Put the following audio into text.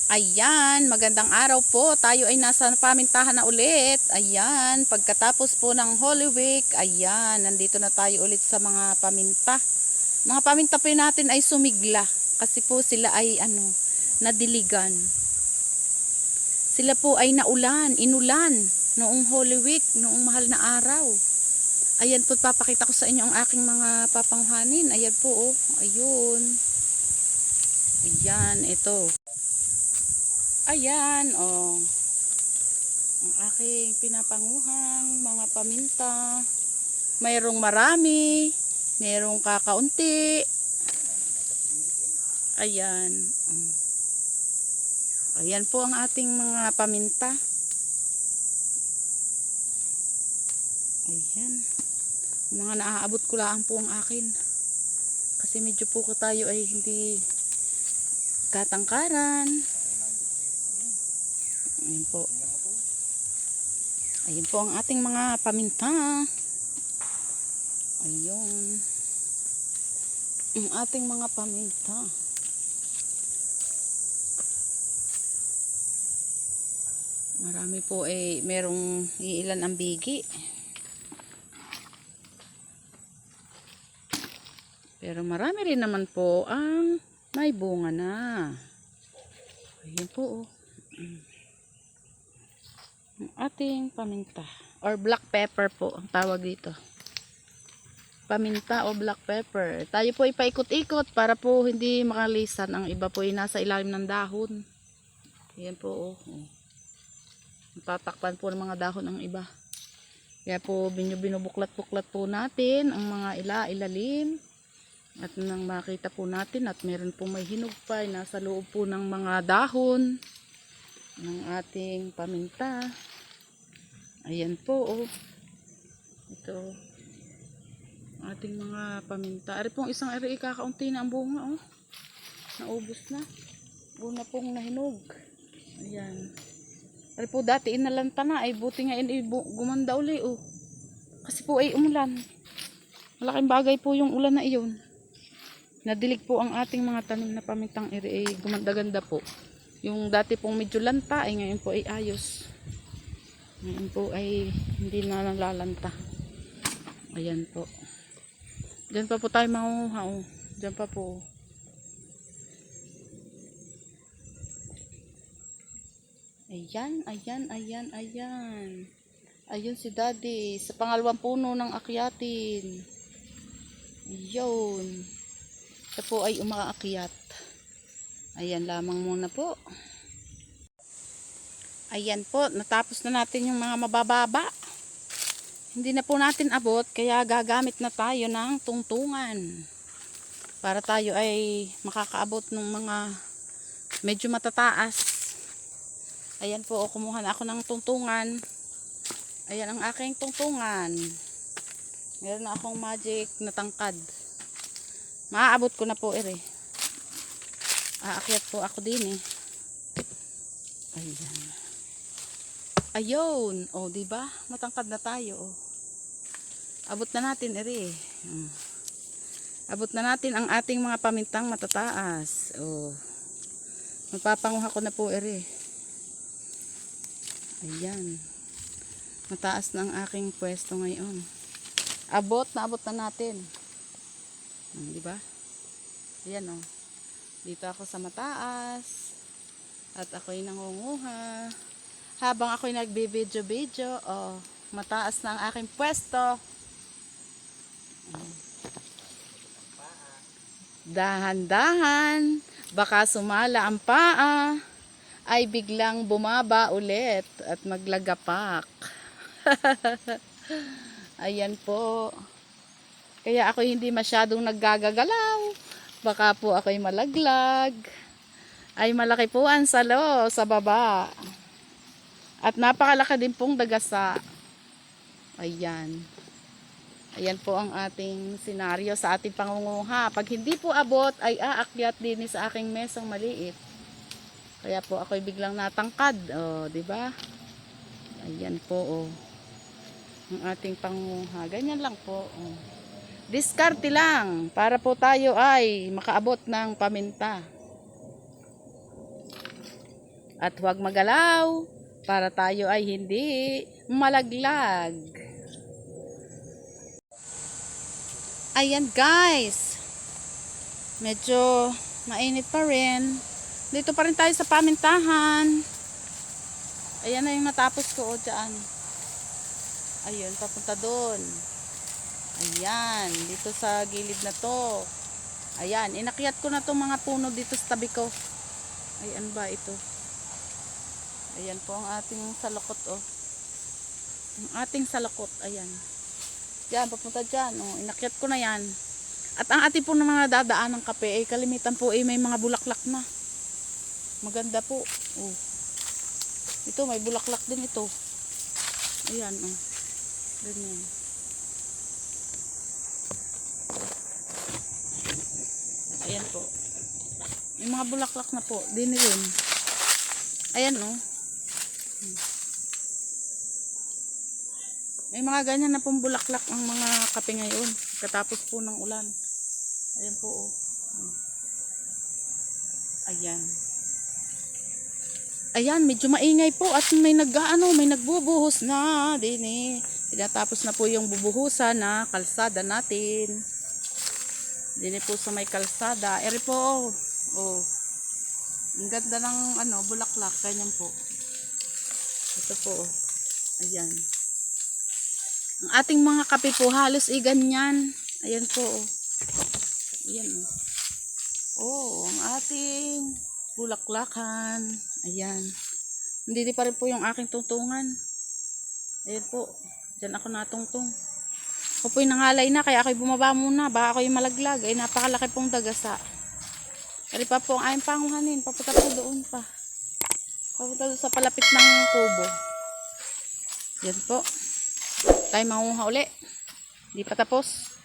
Ayan, magandang araw po. Tayo ay nasa pamintahan na ulit. Ayan, pagkatapos po ng Holy Week, ayan, nandito na tayo ulit sa mga paminta. Mga paminta po natin ay sumigla kasi po sila ay nadiligan. Sila po ay inulan noong Holy Week, noong mahal na araw. Ayan po, papakita ko sa inyo ang aking mga papanghanin. Ayan po, oh. Ayun. Ayan, ito. Ayan, oh. Ang aking pinapanguhang mga paminta. Mayroong marami, mayroong kakaunti. Ayan. Ayan po ang ating mga paminta. Ayan. Mga naaabot ko lang po ang akin. Kasi medyo po tayo ay hindi katangkaran. Ayan po. Ayan po ang ating mga paminta. Ayun. Ang ating mga paminta. Marami po merong iilan ang bigi. Pero marami rin naman po ang may bunga na. Ayan po, oh. Ang ating paminta. Or black pepper po ang tawag dito. Paminta o black pepper. Tayo po ipaikot-ikot para po hindi makalisan. Ang iba po ay nasa ilalim ng dahon. Ayan po, oh. Tatakpan po ng mga dahon ang iba. Kaya po binubuklat-buklat po natin ang mga ilalim. At nang makita po natin at meron po may hinog pa nasa loob po ng mga dahon ng ating paminta. Ayan po, oh. Ito ating mga paminta. Ari pong isang kakaunti na ang bunga, oh. Naubos na. Una pong nahinog. Ayan. Ari po dati inalanta na ay buti nga gumanda uli, oh. Kasi po ay umulan. Malaking bagay po yung ulan na iyon. Nadilig po ang ating mga tanim na pamintang iri ay gumanda-ganda po. Yung dati pong medyo lanta ay ngayon po ay ayos. Ngayon po ay hindi na nalalanta. Ayan po. Diyan pa po tayo manguha, oh. Diyan pa po. Ayan, ayan, ayan, ayan. Ayun si Daddy sa pangalawang puno ng akyatin. Ayun. Ito po ay umaakyat. Ayan lamang muna po. Ayan po, natapos na natin yung mga mabababa. Hindi na po natin abot, kaya gagamit na tayo ng tungtungan. Para tayo ay makakaabot ng mga medyo matataas. Ayan po, kumuha na ako ng tungtungan. Ayan ang aking tungtungan. Meron na akong magic na tangkad. Maaabot ko na po aakyat po ako din eh. Ayan. Ayun, oh, di ba? Matangkad na tayo, oh. Abot na natin Abot na natin ang ating mga pamintang matataas. Oh. Magpapanguha ko na po Ayan. Mataas na ang aking pwesto ngayon. Abot na natin. Di ba? Ayan, oh. Dito ako sa mataas. At ako'y nangunguha. Habang ako'y nagbi-video-video, oh, mataas na ang aking pwesto. Dahan-dahan, baka sumala ang paa, ay biglang bumaba ulit at maglagapak. Ayan po. Kaya ako hindi masyadong naggagagalaw. Baka po ako'y malaglag. Ay malaki po ang salo sa baba. At napakalaki din pong dagasa. Ayan. Ayan po ang ating senaryo sa ating pangunguha. Pag hindi po abot ay aakyat din sa aking mesang maliit. Kaya po ako'y biglang natangkad. Oh, di ba? Ayan po, oh. Ang ating pangunguha. Ganyan lang po, oh. Diskarte lang para po tayo ay makaabot ng paminta. At huwag magalaw para tayo ay hindi malaglag. Ayan guys. Medyo mainit pa rin. Dito pa rin tayo sa pamintahan. Ayan na yung natapos ko dyan. Ayun, papunta doon. Ayan, dito sa gilid na to. Ayan, inakyat ko na tong mga puno dito sa tabi ko. Ayan ba ito? Ayan po ang ating salakot, oh. Ang ating salakot, ayan. Diyan, papunta dyan, oh. Inakyat ko na yan. At ang ating po ng mga dadaan ng kape, ay kalimitan po ay may mga bulaklak na. Maganda po. Oh. Ito, may bulaklak din ito. Ayan, oh. Ganyan. Ayan po. May mga bulaklak na po. Din rin. Ayan, oh. May mga ganyan na pong bulaklak ang mga kape ngayon. Katapos po ng ulan. Ayan po, oh. Ayan. Ayan, medyo maingay po at may may nagbubuhos na din eh. Tinatapos na po yung bubuhusan na kalsada natin. Din po sa may kalsada. Eri po, oh. Ang ganda ng bulaklak, ganyan po. Ito po, oh. Ayan. Ang ating mga kape po halos ganyan. Ayan po, oh. Ayan, oh. Oh, ang ating bulaklakan. Ayan. Hindi pa rin po yung aking tungtungan. Ayan po. Diyan ako natungtong. Ako po'y nangalay na, kaya ako'y bumaba muna. Baka ako'y malaglag. Ay, napakalaki pong dagasa. Kaya pa po ang ayong panguhanin. Papunta po doon pa. Papunta doon sa palapit ng kubo. Yan po. Tayo manguha uli. Hindi pa tapos.